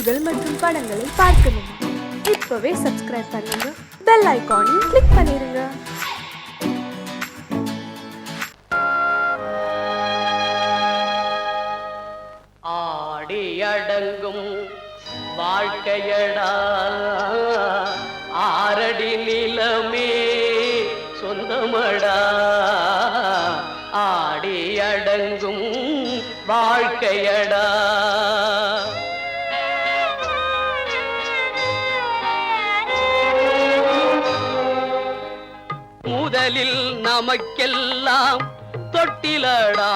செய்திகள் மற்றும் படங்களை பார்க்கணுமா? இப்பவே சப்ஸ்கிரைப் பண்ணுங்க, பெல் ஐகானையும் கிளிக் பண்ணிருங்க. ஆடி அடங்கும் வாழ்க்கையடா, ஆரடி நிலமே சொந்தமடா. ஆடி அடங்கும் வாழ்க்கையடா. முதலில் நமக்கெல்லாம் தொட்டிலடா,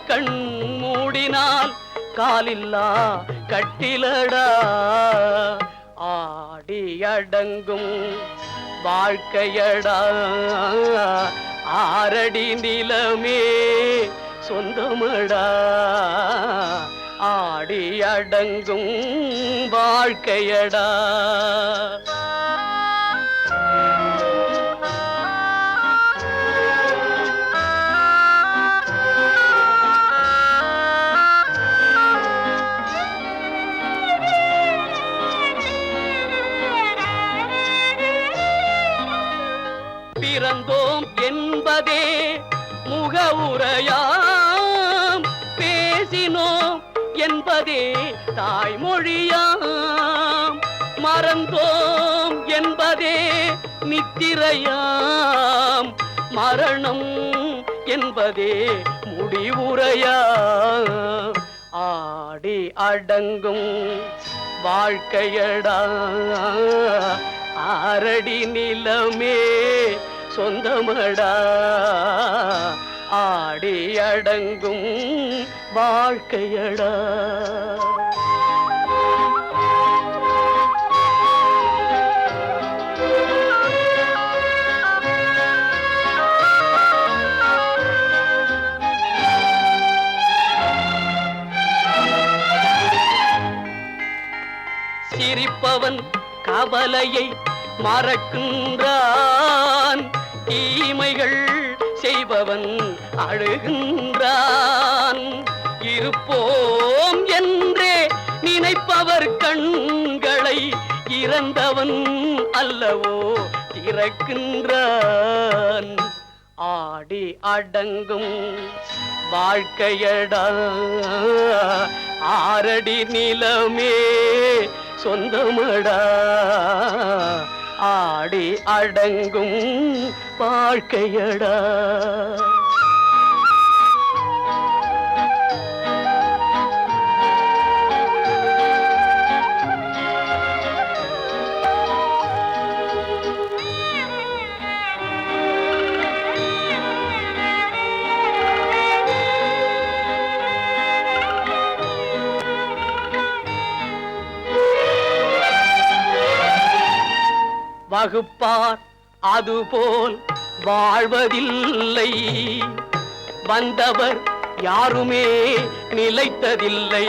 கண் மூடினால் காலில்லா கட்டிலடா. ஆடி அடங்கும் வாழ்க்கையடா, ஆரடி நிலமே சொந்தமடா. ஆடி அடங்கும் வாழ்க்கையடா. பிறந்தோம் என்பதே முகவுரையாம், பேசினோம் என்பதே தாய்மொழியாம், மறந்தோம் என்பதே நித்திரையாம், மரணம் என்பதே முடிவுரையாம். ஆடி அடங்கும் வாழ்க்கையடா, ஆரடி நிலமே சொந்தமடா. ஆடி அடங்கும் வாழ்க்கையடா. சிரிப்பவன் கவலையை மறக்கின்றான், தீமைகள் செய்பவன் அழுகின்றான். இருப்போம் என்றே நினைப்பவர் கண்களை இறந்தவன் அல்லவோ திறக்கின்றான். ஆடி அடங்கும் வாழ்க்கையடா, ஆரடி நிலமே சொந்தமடா. ஆடி அடங்கும் வாழ்க்கையடா. வகுப்பார் அதுபோல் வாழ்வதில்லை, வந்தவர் யாருமே நிலைத்ததில்லை.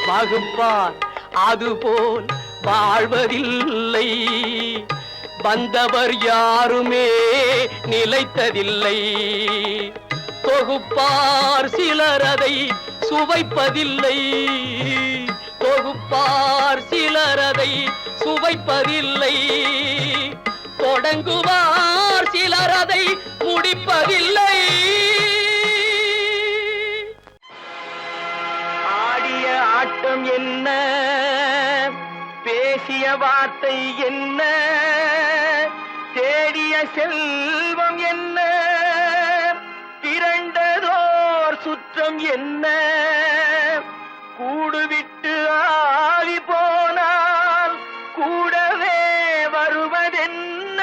வகுப்பார் அதுபோல் வாழ்வதில்லை, வந்தவர் யாருமே நிலைத்ததில்லை. தொகுப்பார் சிலர் அதை சுவைப்பதில்லை, தொகுப்பார் சிலர் அதை சுவைப்பதில்லை. தொடங்குவார் சிலர் அதை முடிப்பதில்லை. ஆடிய ஆட்டம் என்ன, பேசிய வார்த்தை என்ன, தேடிய செல்வம் என்ன, திரண்டதோர் சுற்றம் என்ன, கூடுவிட்டு ஆவி போனால் கூடவே வருவதென்ன.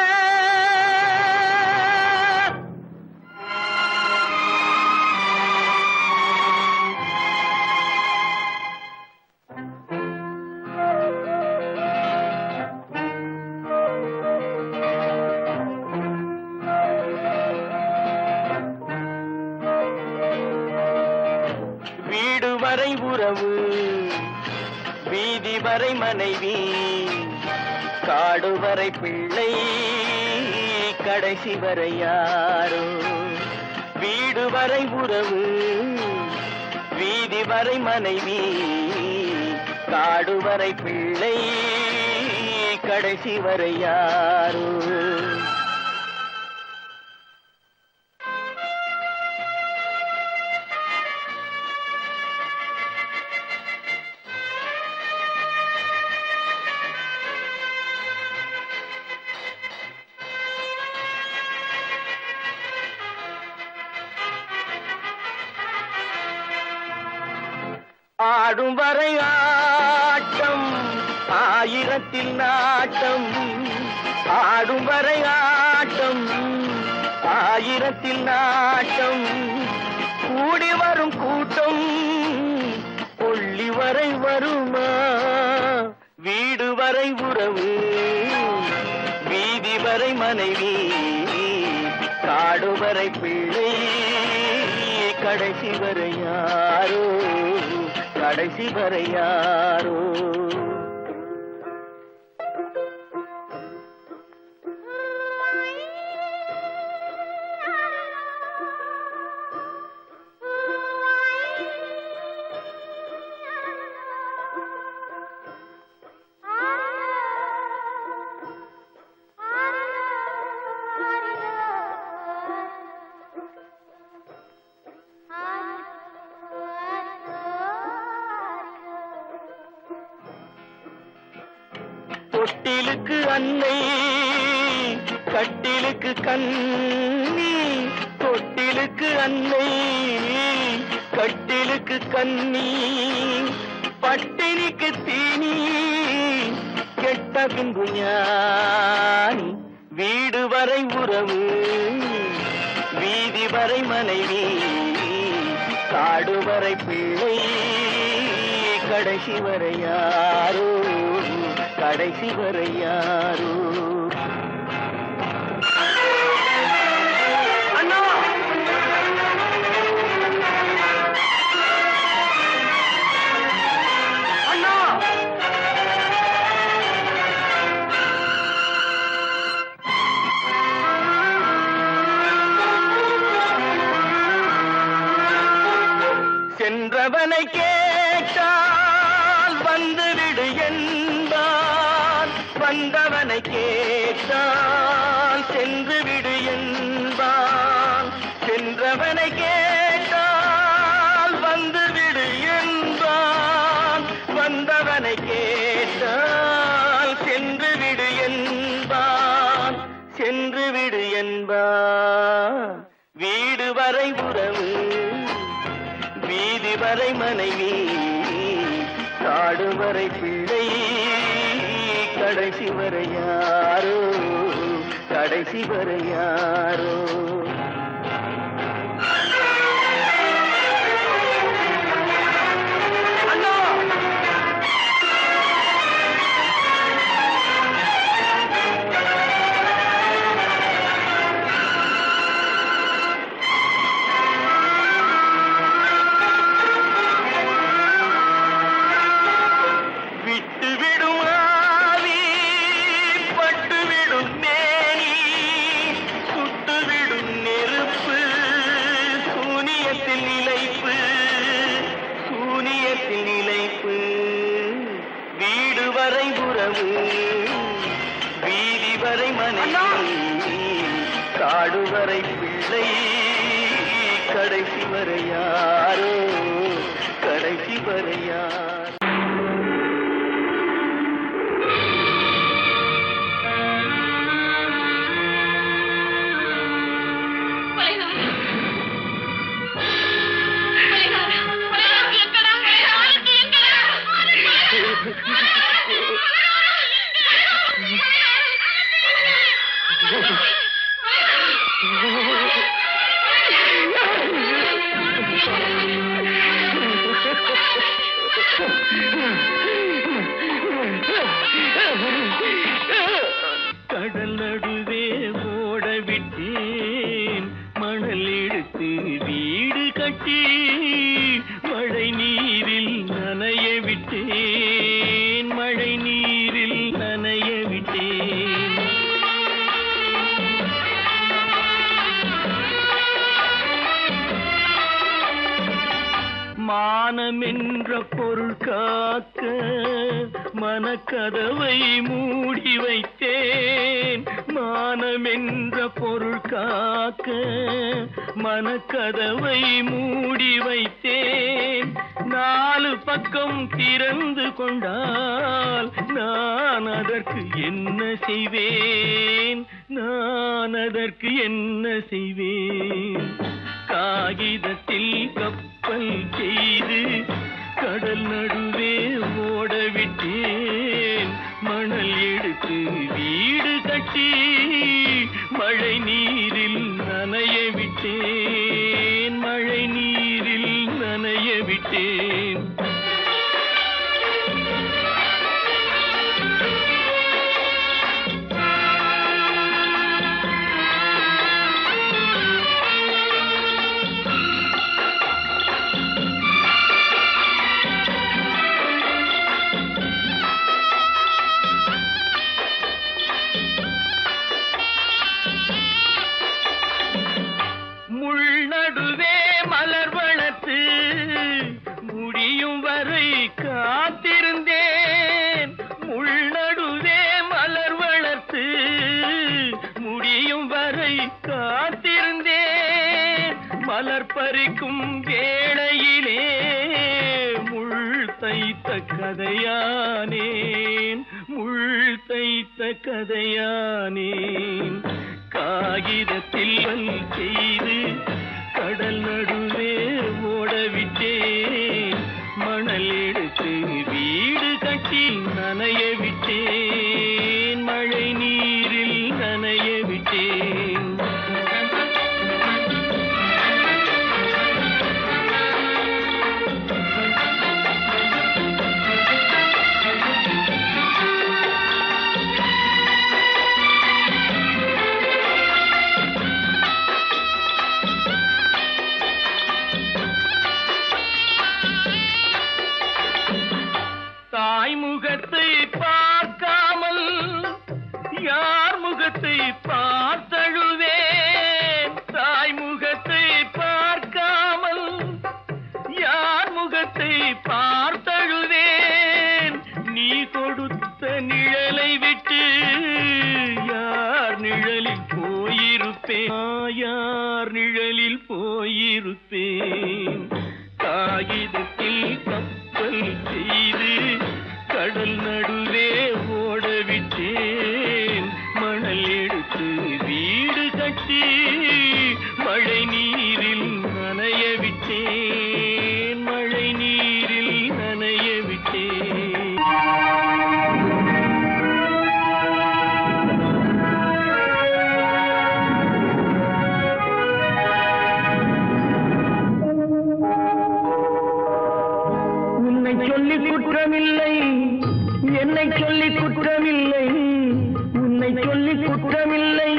வீடு வரை உறவு, வீதி வரை மனைவி, காடு வரை பிள்ளை, கடைசி வரை யாரோ. வீடு வரை உறவு, வீதி வரை மனைவி, காடுவரை பிள்ளை கடைசி வரை யாரோ. ஆடும் வரை ஆட்டம் ஆயிரத்தில் நாட்டம், ஆடும் வரை ஆட்டம் ஆயிரத்தில் நாட்டம், கூடி வரும் கூட்டம் கொள்ளி வரை வருமா, வீடு வரை உறவு வீதி வரை மனைவி, காடு வரை பிள்ளை கடைசி வரை யாரோ, கடைசி வரை யாரோ. தொட்டிலுக்கு அன்னை கட்டிலுக்கு கண்ணி, தொட்டிலுக்கு அன்னை கட்டிலுக்கு கண்ணி, பட்டினிக்கு தீனி கெட்ட பின்பு ஞானி, வீடு வரை உறவு வீதி வரை மனைவி, காடு வரை பிள்ளை கடைசி வரை யாரோ, கடைசி வரை யாரோ. அண்ணா அண்ணா சென்றவனை கேட்டால் வந்துவிடு என்பான், வந்தவனை கேட்டால் சென்று விடு என்பான், சென்றவனை கேட்டால் வந்துவிடு என்பான், வந்தவனை கேட்டால் சென்று விடு என்பான், சென்று விடு என்பான், வீடு வரை உறவு வீதி வரை மனைவி, காடு வரை பிள்ளை கடைசி வரை யாரோ, கடைசி வரை யாரோ. வீடு வரை உறவு வீதி வரை மனைவி, காடு வரை பிள்ளை கடைசி வரை யாரோ, கடைசி வரை யாரோ. கடல் நடுவே ஓட விட்டேன், மணல் எடுத்து வீடு கட்டி மழை நீரில் நனைய விட்டேன், மழை நீரில் நனைய விட்டேன். மானம் என்ற பொருள் காக்க மனக்கதவை மூடி வைத்தேன் மானமென்ற பொருள் காக்க. மனக்கதவை மூடி வைத்தேன், 4 பக்கம் திறந்து கொண்டால் நான் அதற்கு என்ன செய்வேன்? நான் அதற்கு என்ன செய்வேன்? காகிதத்தில் கப்பல் செய்து கடல் நடுவே ஓடவிட்டேன். மணல் எடுத்து வீடு கட்டி மழை நீரில் நனைய விட்டேன். மழை நீரில் நனைய விட்டேன். நடுவே மலர் வளர்த்து முடியும் வரை காத்திருந்தேன். முள்நடுவே மலர் வளர்த்து முடியும் வரை காத்திருந்தேன். மலர் பறிக்கும் வேளையிலே முள் தைத்த கதையானேன். முள் தைத்த கதையானேன். காகிதத்தில் செய்து கடல் நடுவே ஓடவிட்டேன். மணல் எடுத்து வீடு கட்டி நனைய விட்டேன். மழை நீரில் நனைய விட்டேன். தாய் முகத்தை பார்க்காமல் யார் முகத்தை பார்த்தழுவேன். தாய் முகத்தை பார்க்காமல் யார் முகத்தை பார்த்தழுவேன். நீ கொடுத்த நிழலை விட்டு யார் நிழலில் போயிருப்பேன். யார் நிழலில் போயிருப்பேன். காகிதத்தில் கப்பல் செய்து கடல் நடுவே ஓடவிட்டேன். மணல் எடுத்து வீடு கட்டி மழை நீரில் நனைய விட்டேன். மழை நீரில் நனைய விட்டேன். உன்னை சொல்லி குற்றமில்லை, என்னை சொல்லி குற்றமில்லை. உன்னை சொல்லி குற்றமில்லை,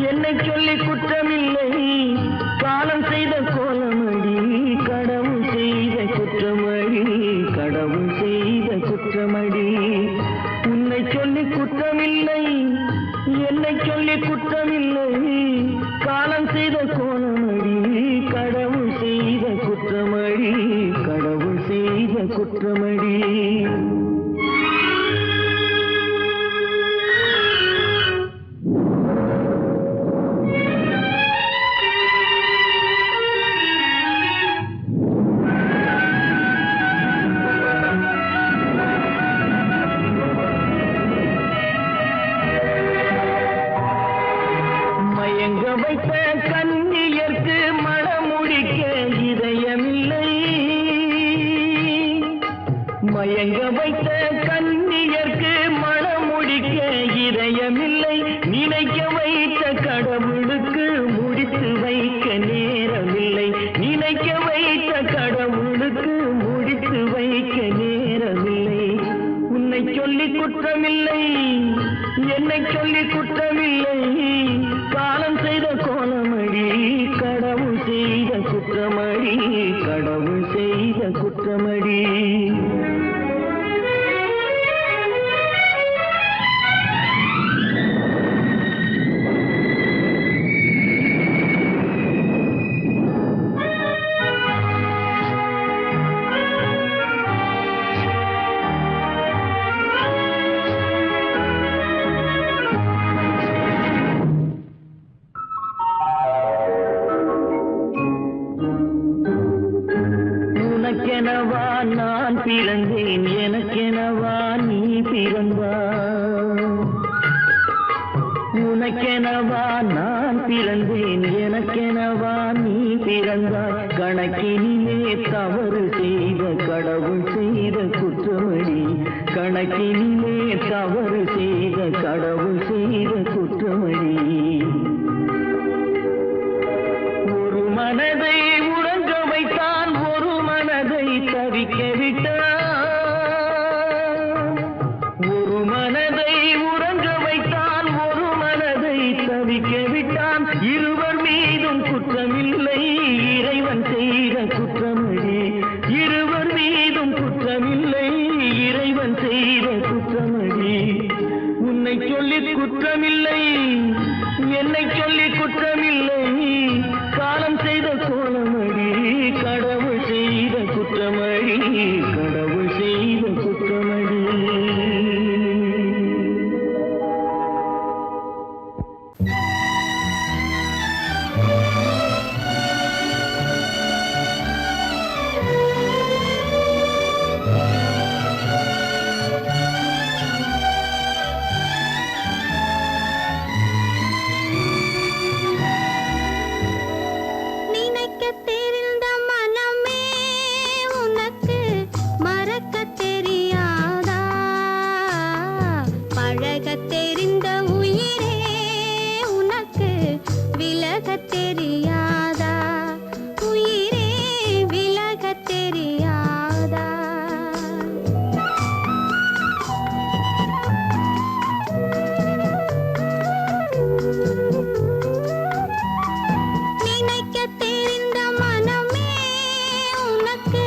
என்னை சொல்லி குற்றமில்லை. காலம் செய்த கோலமடி, கடவுள் செய்த குற்றமடி. கடவுள் செய்த குற்றமடி. உன்னை சொல்லி குற்றமில்லை, என்னை சொல்லி குற்றமில்லை. காலம் செய்த கோலமடி, கடவுள் செய்த குற்றமடி. கடவுள் செய்த குற்றமடி. மயங்க வைத்த கன்னியர்க்கு மணமுடிக்க இதயமில்லை. மயங்க வைத்த கன்னியர்க்கு மணமுடிக்க இதயமில்லை. நினைக்க வைத்த கடவுளுக்கு முடித்து வைக்க நேரமில்லை. நினைக்க வைத்த கடவுளுக்கு முடித்து வைக்க நேரமில்லை. உன்னை சொல்லி குற்றமில்லை, என்னை சொல்லி குற்றமில்லை. காலம் செய்த கோலமடி, கடவுள் செய்த குற்றமடி. கடவுள் செய்த குற்றமடி. பிறந்தேன் எனக்கெனவா நீ பிறந்தாய் உனக்கெனவா நான் பிறந்தேன் எனக்கெனவா நீ பிறந்தாய் கணக்கினிலே தவறு செய்த கடவுள் செய்த குற்றமடி கணக்கினிலே தவறு செய்த கடவுள் செய்த குற்றமடி ஒரு மனதை உறங்க வைத்தான் ஒரு மனதை தவிக்க விட்டான் ஒரு மனதை உறங்க வைத்தான் ஒரு மனதை தவிக்க விட்டான் இருவர் மீதும் குற்றமில்லை இறைவன் செய்த குற்றமடி இருவர் மீதும் குற்றமில்லை இறைவன் செய்த குற்றமடி உன்னை சொல்லி குற்றமில்லை என்னை சொல்லி குற்றமில்லை காலம் செய்த கோலமடி கடவுள் செய்த குற்றமடி கடவுள் செய்த குற்றமடி நினைக்கத் தெரிந்த மனமே உனக்கு மறக்கத் தெரியாதா பழகத் தெரிந்த உயிரே உனக்கு விலகத் தெரியாதா உயிரே விலகத் தெரியாதா நினைக்கத் தெரிந்த மனமே உனக்கு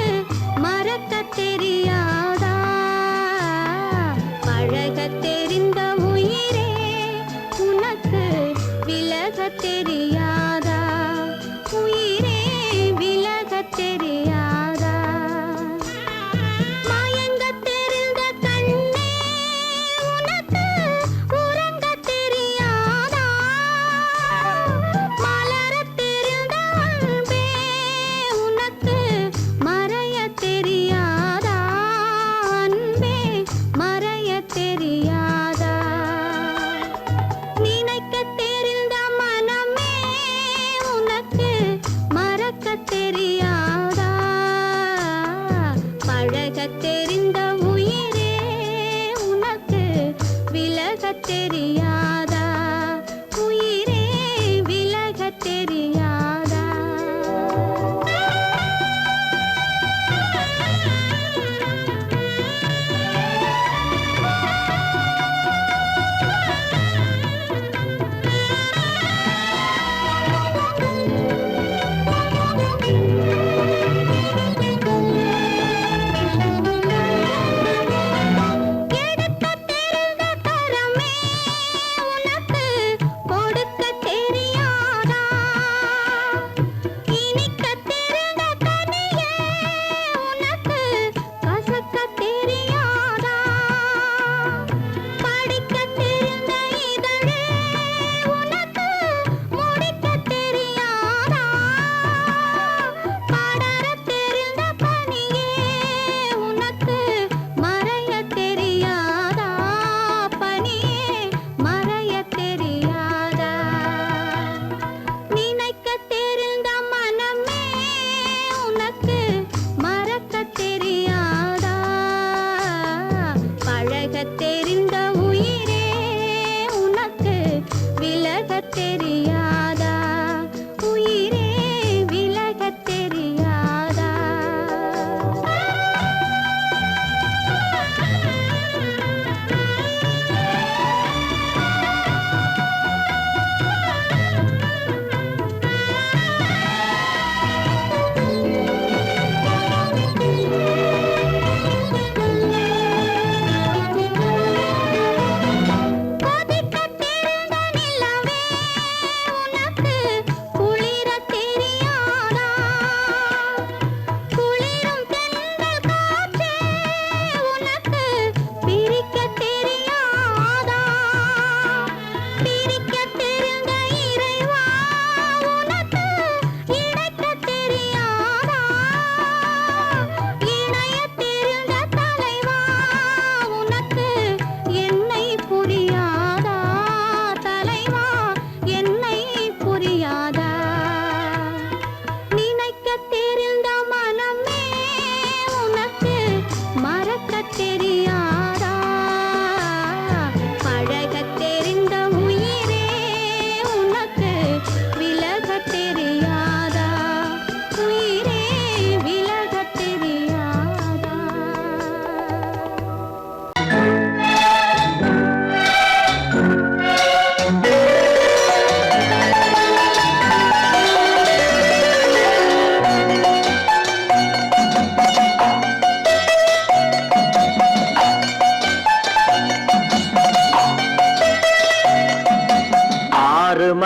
மறக்கத் தெரியாதா பழகத் தெரிந்த உயிரே உனக்கு விலகத் தெரியாதா உயிரே விலகத் தெரியாதா மயங்கத் தெரிந்த கண்ணே உனக்கு உறங்கத் தெரியாதா மலரத் தெரிந்த அன்பே உனக்கு மறையத் தெரியாதா அன்பே மறையத் தெரியாதா நினைக்கத் தெரிந்த மனமே உனக்கு மறக்கத் தெரியாதா பழகத் தெரிந்த உயிரே உனக்கு விலகத் தெரியாதா உயிரே விலகத் தெரியாதா எடுக்கத் தெரிந்த கரமே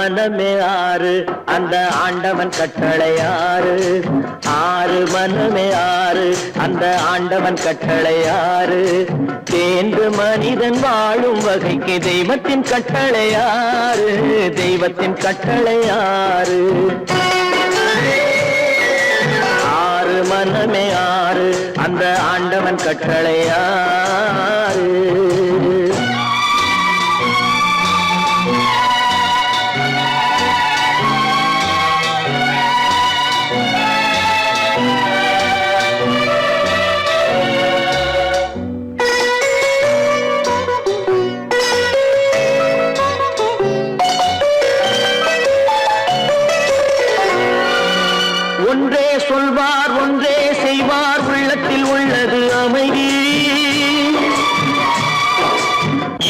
மனமே ஆறு அந்த ஆண்டவன் கட்டளை ஆறு ஆறு மனமே ஆறு அந்த ஆண்டவன் கட்டளை ஆறு தேர்ந்து மனிதன் வாழும் வகைக்கு தெய்வத்தின் கட்டளை ஆறு தெய்வத்தின் கட்டளை ஆறு ஆறு மனமே ஆறு அந்த ஆண்டவன் கட்டளை ஆறு ஒன்றே சொல்வார் ஒன்றே செய்வார் உள்ளத்தில் உள்ளது அமைதி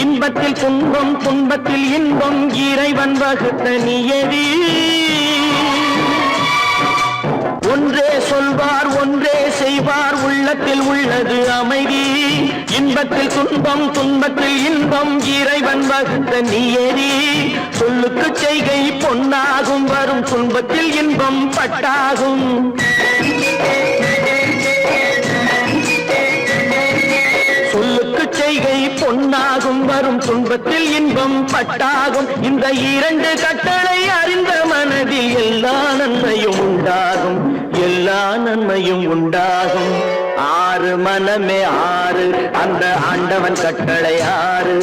இன்பத்தில் துன்பம் துன்பத்தில் இன்பம் இறைவன் வகுத்த நியதி ஒன்றே சொல்வார் ஒன்றே செய்வார் உள்ளத்தில் உள்ளது அமைதி இன்பத்தில் துன்பம் துன்பத்தில் இன்பம் இறைவன் வகுத்த நியதி சொல்லுக்கு செய்கை பொன்னாகும் வரும் துன்பத்தில் இன்பம் பட்டாகும் சொல்லுக்கு செய்கை பொன்னாகும் வரும் துன்பத்தில் இன்பம் பட்டாகும் இந்த இரண்டு கட்டளை அறிந்த மனதில் எல்லா நன்மையும் உண்டாகும் எல்லா நன்மையும் உண்டாகும் ஆறு மனமே ஆறு அந்த ஆண்டவன் கட்டளை ஆறு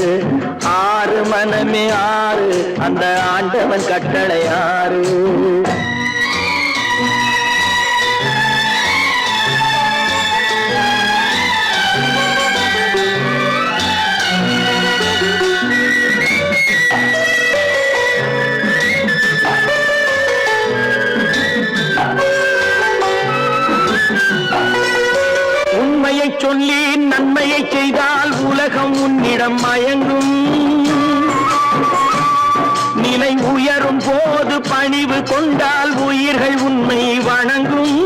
ஆறு மனமே ஆறு அந்த ஆண்டவன் கட்டளை ஆறு உண்மையை சொல்லி நன்மையை செய்தால் உலகம் உன்னிடம் மயங்கும் நிலை உயரும் போது பணிவு கொண்டால் உயிர்கள் உன்னை வணங்கும்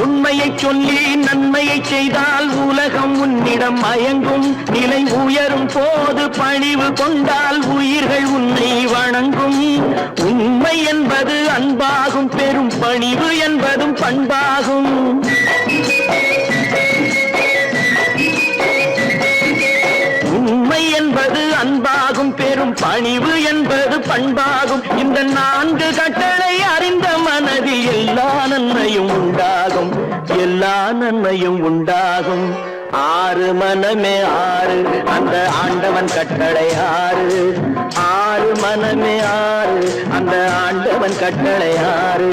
உண்மையை சொல்லி நன்மையை செய்தால் உலகம் உன்னிடம் மயங்கும் நிலை உயரும் போது பணிவு கொண்டால் உயிர்கள் உன்னை வணங்கும் உண்மை என்பது அன்பாகும் பெரும் பணிவு என்பதும் பண்பாகும் உண்மை என்பது அன்பாகும் பெரும் பணிவு என்பது பண்பாகும் இந்த நான்கு கட்டளை அறிந்த மனதில் எல்லா நன்மையும் உண்டாகும் எல்லா நன்மையும் உண்டாகும் ஆறு மனமே ஆறு அந்த ஆண்டவன் கட்டளை ஆறு ஆறு மனமே ஆறு அந்த ஆண்டவன் கட்டளை ஆறு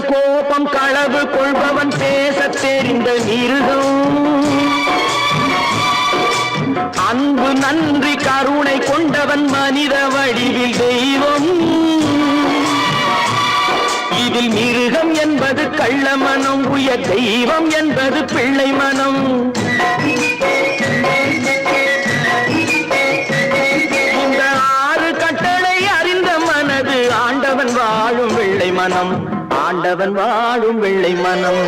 கோபம் களவு கொள்பவன் பேச தெரிந்த மிருகம் அன்பு நன்றி கருணை கொண்டவன் மனித வடிவில் தெய்வம் இதில் மிருகம் என்பது கள்ள மனம் உயர் தெய்வம் என்பது பிள்ளை மனம் இந்த ஆறு கட்டளை அறிந்த மனது ஆண்டவன் வாழும் வெள்ளை மனம் ஆண்டவன் வாழும் வெள்ளை மனம்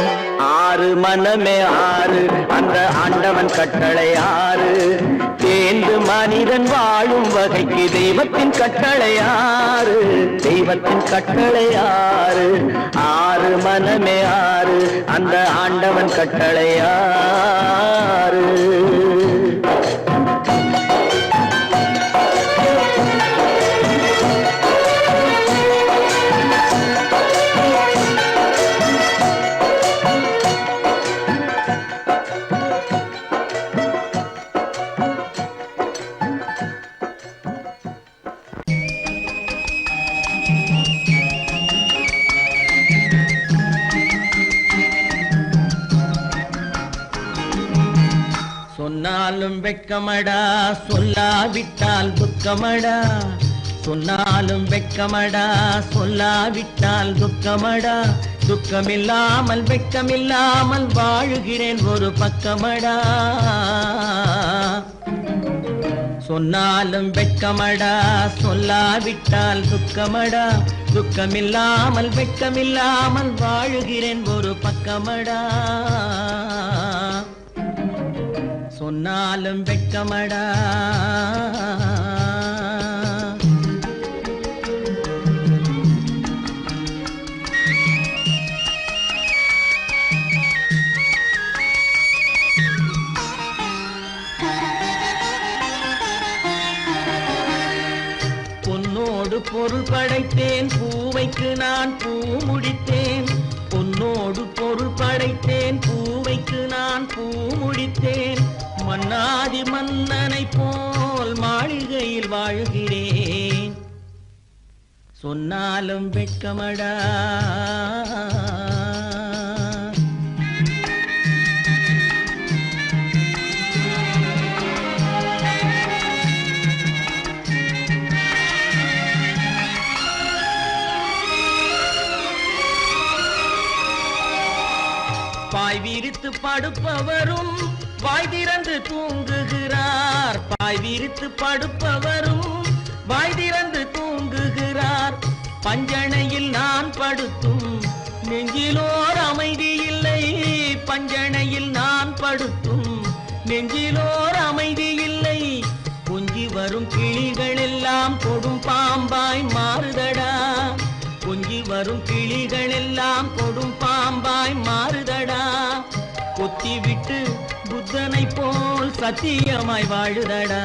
ஆறு மனமே ஆறு அந்த ஆண்டவன் கட்டளை ஆறு தேர்ந்து மனிதன் வாழும் வகைக்கு தெய்வத்தின் கட்டளை ஆறு தெய்வத்தின் கட்டளை ஆறு ஆறு மனமே ஆறு அந்த ஆண்டவன் கட்டளை ஆறு சொன்னாலும் வெட்கமடா சொல்லாவிட்டால் துக்கமடா சொன்னாலும் வெட்கமடா சொல்லாவிட்டால் துக்கமடா துக்கமில்லாமல் வெட்கமில்லாமல் வாழுகிறேன் ஒரு பக்கமடா. சொன்னாலும் வெட்கமடா, சொல்லாவிட்டால் துக்கமடா. துக்கமில்லாமல் வெட்கமில்லாமல் வாழுகிறேன் ஒரு பக்கமடா. சொன்னாலும் வெட்கமடா. பொருள் படைத்தேன், பூவைக்கு நான் பூ முடித்தேன். பொன்னோடு பொருள் படைத்தேன், பூவைக்கு நான் பூ முடித்தேன். மன்னாதி மன்னனை போல் மாளிகையில் வாழ்கிறேன். சொன்னாலும் வெட்கமடா. பாய் விரித்து படுப்பவரும் வாய் திறந்து தூங்குகிறார். பாய் விரித்து படுப்பவரும் வாய் திறந்து தூங்குகிறார். பஞ்சணையில் நான் படுத்தும் நெஞ்சிலோர் அமைதி இல்லை. பஞ்சணையில் நான் படுத்தும் நெஞ்சிலோர் அமைதி இல்லை. கொஞ்சி வரும் கிளிகள் எல்லாம் கொடும் பாம்பாய் மாறுதடா. கொஞ்சி வரும் கிளிகள் எல்லாம் கொடும் பாம்பாய் மாறுதடா. கொத்தி விட்டு புத்தனை போல் சத்தியமாய் வாழுதடா.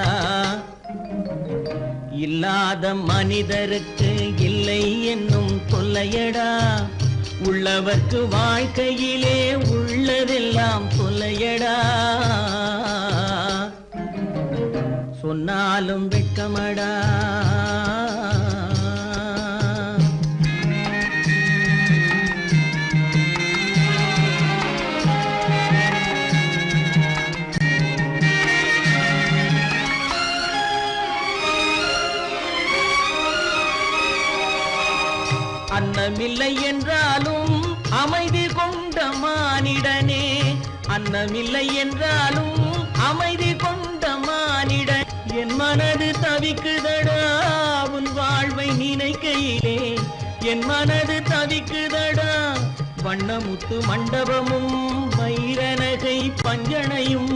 இல்லாத மனிதருக்கு இல்லை என்னும் தொல்லையடா. உள்ளவர்க்கு வாழ்க்கையிலே உள்ளதெல்லாம் தொல்லையடா. சொன்னாலும் வெட்கமடா. அன்னமில்லை என்றாலும் அமைதி கொண்ட மானிடனே. அன்னமில்லை என்றாலும் அமைதி கொண்ட மானிடன். என் மனது தவிக்குதடா உன் வாழ்வை நினைக்கையிலே. என் மனது தவிக்குதடா. வண்ணமுத்து மண்டபமும் வைரநகை பஞ்சனையும்.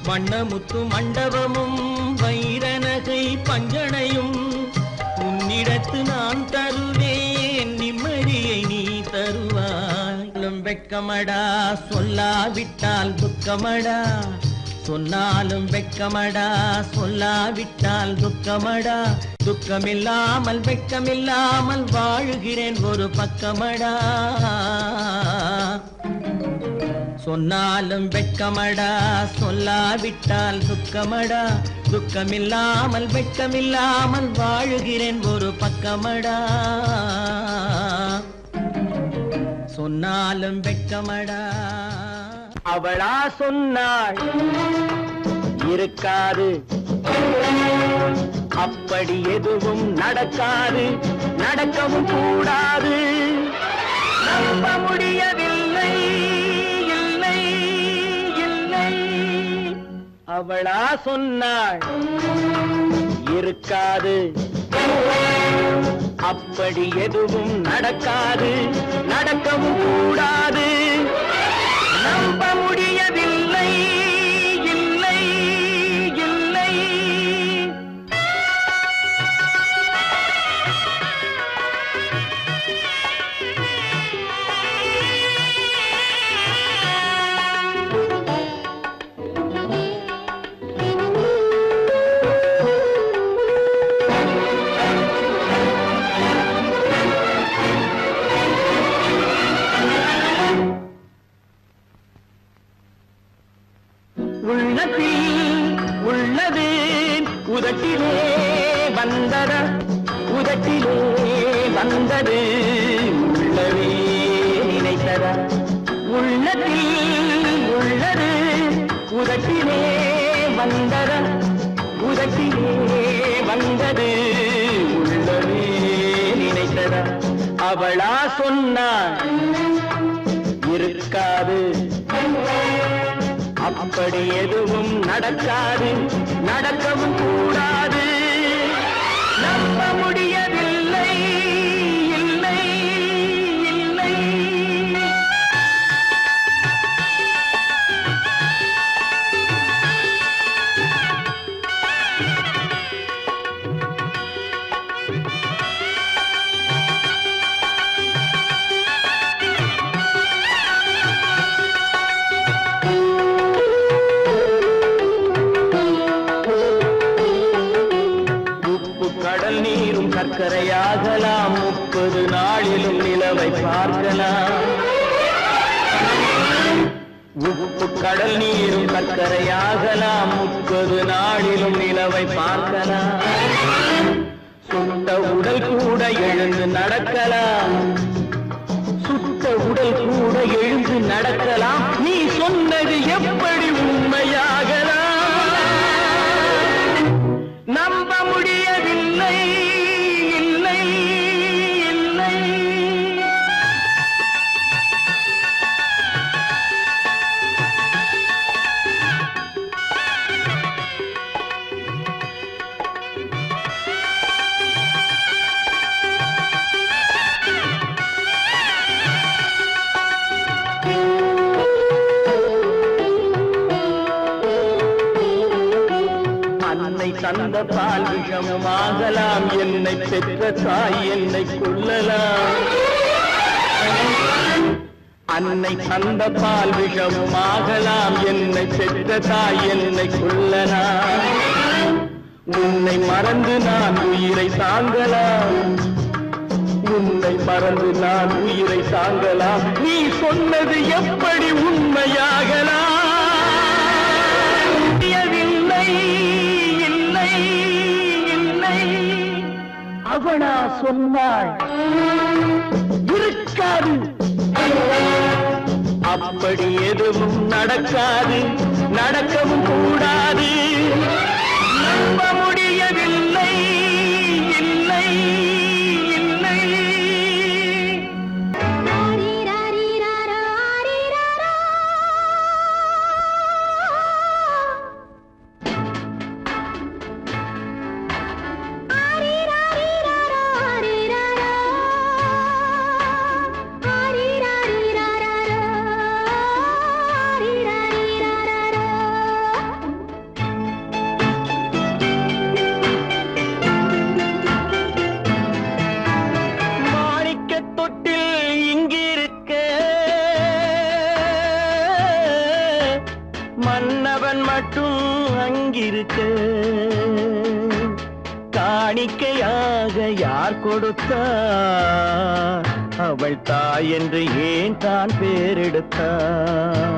வண்ணமுத்து மண்டபமும் வைரநகை பஞ்சனையும். உன்னிடத்து நான் தருவேன், நிம்மதியை நீ தருவாய். வெட்கமடா, சொல்லாவிட்டால் துக்கமடா. சொன்னாலும் வெட்கமடா, சொல்லாவிட்டால் துக்கமடா. துக்கமில்லாமல் வெட்கமில்லாமல் வாழுகிறேன் ஒரு பக்கமடா. சொன்னாலும் வெட்கமடா, சொல்லாவிட்டால் துக்கமடா. துக்கமில்லாமல் வெட்கமில்லாமல் வாழுகிறேன் ஒரு பக்கமடா. சொன்னாலும் வெட்கமடா. அவளா சொன்னாள் இருக்காது, அப்படி எதுவும் நடக்காது, நடக்கவும் கூடாது. நம்ப முடியவில்லை, இல்லை இல்லை. அவளா சொன்னாள் இருக்காது, அப்படி எதுவும் நடக்காது, நடக்கவும் கூடாது. நம்ப முடியவில்லை, இல்லை இல்லை. உள்ளது உதட்டிலே வந்ததா, உதட்டிலே வந்தது உள்ளவே நினைத்ததா. உள்ளத்தில் உள்ளது உதட்டிலே வந்ததா, உதட்டிலே வந்தது உள்ளவே நினைத்ததா. அவளா சொன்னாள் இருக்காது. அப்படி எதுவும் நடக்காது, நடக்கவும் கூடாது. நம்ப முடியவில்லை, இல்லை இல்லை. கடல் நீரும் சர்க்கரையாகலாம், 30 நாளிலும் நிலவை பார்க்கலாம். உப்பு கடல் நீரும் சர்க்கரையாகலாம், 30 நாளிலும் நிலவை பார்க்கலாம். சுட்ட உடல் கூட எழுந்து நடக்கலாம், சுட்ட உடல் கூட எழுந்து நடக்கலாம். நீ சொன்னது எப்படி உண்மையாகலாம்? நம்ப முடியவில்லை, இல்லை இல்லை. அன்னை தந்த பால் விஷமாகலாம், என்னை பெற்ற தாய் என்னை கொல்லலாம். அன்னை தந்த பால் விஷமாகலாம், என்னை பெற்ற தாய் என்னை கொல்லலாம். உன்னை மறந்து நான் உயிரை தாங்கலாம், உன்னை மறந்து நான் உயிரை தாங்கலாம். நீ சொன்னது எப்படி உண்மையாகலாம்? இல்லை இல்லை. அவனா சொன்னாள் இருக்காது. அப்படி எதுவும் நடக்காது, நடக்கவும் கூடாது. நம்ப முடியவில்லை, இல்லை இல்லை. மன்னவன் மட்டும் அங்கிருக்க, காணிக்கையாக யார் கொடுத்தார்? அவள் தாய் என்று ஏன் தான் பேரெடுத்தார்?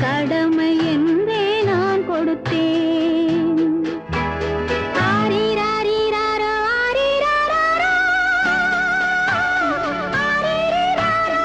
கடமை என்றே நான் கொடுத்தேன். ஆரிராரிராரோ, ஆரிராரோ, ஆரிராரோ,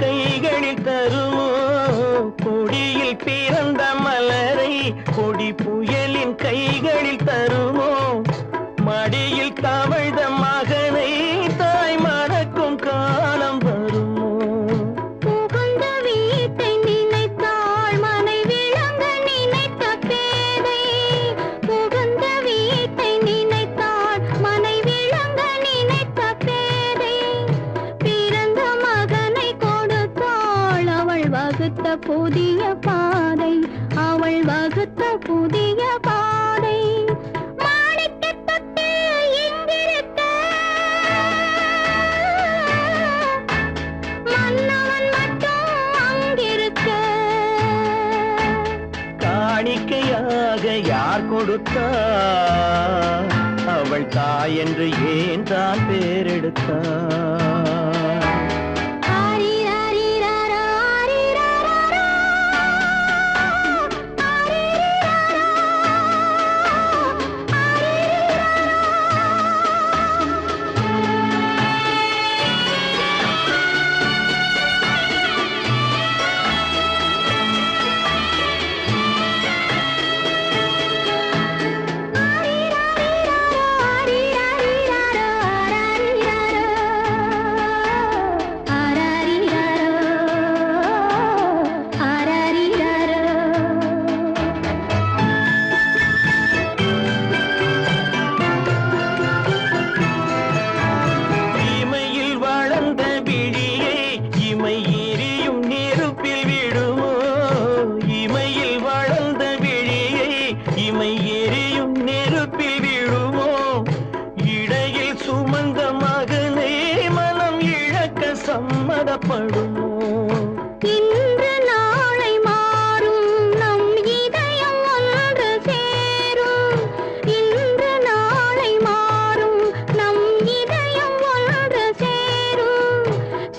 கைகளில் தருவோம். கொடியில் பிறந்த மலரை கொடி புயலின் கைகளில் தருவோம். மடியில் தவழ்ந்த மகனை தாய் மறக்கும் காலம் வருமோ? புகுந்த வீட்டை நினைத்தாள் மனை விளங்க நினைத்த பேதை. புகுந்த வீட்டை நினைத்தாள் மனை விளங்க நினைத்த பேதை. பாதை மாணிக்கத் தொட்டில் இங்கிருக்க மன்னவன் மட்டும் அங்கிருக்க காணிக்கையாக யார் கொடுத்தா அவள் தாய் என்று ஏன் தான் பேரெடுத்தா ஆரிராரிராரா, ஆரிராராரா. ஆரிரிராரா, இமையில் வளர்ந்த விழியை இமை எரியும் நெருப்பில் விடுமோ இமையில் வளர்ந்த விழியை இமை எரியும் நெருப்பில் விடுமோ இடையில் சுமந்த மகனை மனம் இழக்க சம்மதப்படுமோ இன்று நாளை மாறும் நம் இதயம் ஒன்று சேரும் இன்று நாளை மாறும் நம் இதயம் ஒன்று சேரும்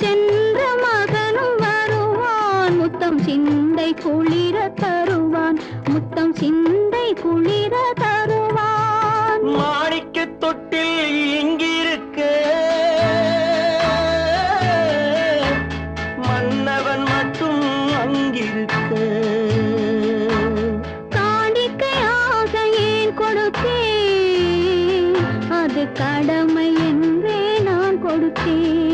சென்ற மகனும் வருவான் முத்தம் சிந்தை குளிர தருவான் முத்தம் சிந்தை குளிர தருவான் மாணிக்க தொட்டில் இங்கிருக்க மன்னவன் மட்டும் அங்கிருக்க காணிக்கையாக ஏன் கொடுத்தேன் அது கடமை என்றே நான் கொடுத்தேன்